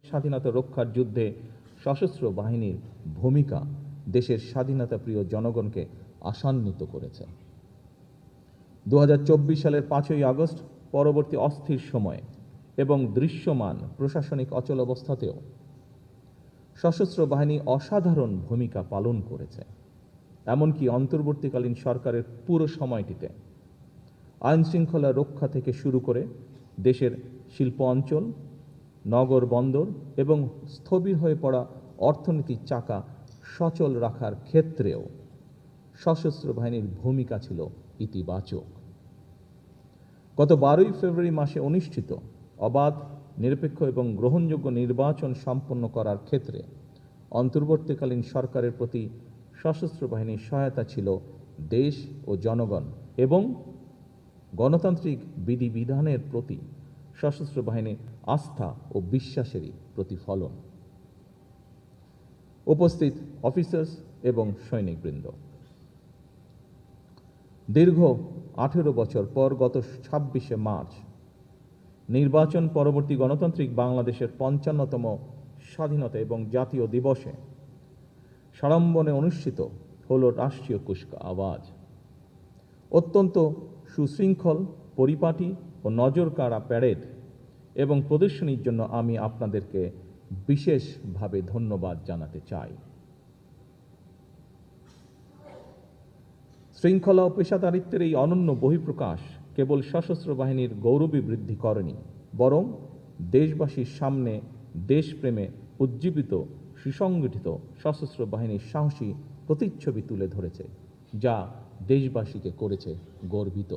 স্বাধীনতা রক্ষার যুদ্ধে সশস্ত্র বাহিনীর ভূমিকা দেশের স্বাধীনতাপ্রিয় জনগণকে আশান্বিত করেছে। 2024 সালের 5ই আগস্ট পরবর্তী অস্থির সময়ে এবং দৃশ্যমান প্রশাসনিক অচলাবস্থাতেও সশস্ত্র বাহিনী অসাধারণ ভূমিকা পালন করেছে। এমনকি অন্তর্বর্তীকালীন সরকারের পুরো সময়টিতে আইন শৃঙ্খলা রক্ষা থেকে শুরু করে দেশের শিল্প অঞ্চল, নগর বন্দর এবং স্থবির হয়ে পড়া অর্থনীতির চাকা সচল রাখার ক্ষেত্রেও সশস্ত্র বাহিনীর ভূমিকা ছিল ইতিবাচক। গত 12ই ফেব্রুয়ারি মাসে অনুষ্ঠিত অবাধ, নিরপেক্ষ এবং গ্রহণযোগ্য নির্বাচন সম্পন্ন করার ক্ষেত্রে অন্তর্বর্তীকালীন সরকারের প্রতি সশস্ত্র বাহিনীর সহায়তা ছিল দেশ ও জনগণ এবং গণতান্ত্রিক বিধিবিধানের প্রতি সশস্ত্র বাহিনীর আস্থা ও বিশ্বাসেরই প্রতিফলন। উপস্থিত অফিসার্স এবং সৈনিকবৃন্দ, দীর্ঘ 18 বছর পর গত 26শে মার্চ নির্বাচন পরবর্তী গণতান্ত্রিক বাংলাদেশের 55তম স্বাধীনতা এবং জাতীয় দিবসে সাড়ম্বরে অনুষ্ঠিত হল রাষ্ট্রীয় কুচকাওয়াজ। অত্যন্ত সুশৃঙ্খল, পরিপাটি ও নজরকাড়া প্যারেড এবং প্রদর্শনীর জন্য আমি আপনাদেরকে বিশেষভাবে ধন্যবাদ জানাতে চাই। শৃঙ্খলা ও পেশাদারিত্বের এই অনন্য বহিঃপ্রকাশ কেবল সশস্ত্র বাহিনীর গৌরবই বৃদ্ধি করেনি, বরং দেশবাসীর সামনে দেশপ্রেমে উজ্জীবিত সুসংগঠিত সশস্ত্র বাহিনীর সাহসী প্রতিচ্ছবি তুলে ধরেছে, যা দেশবাসীকে করেছে গর্বিত।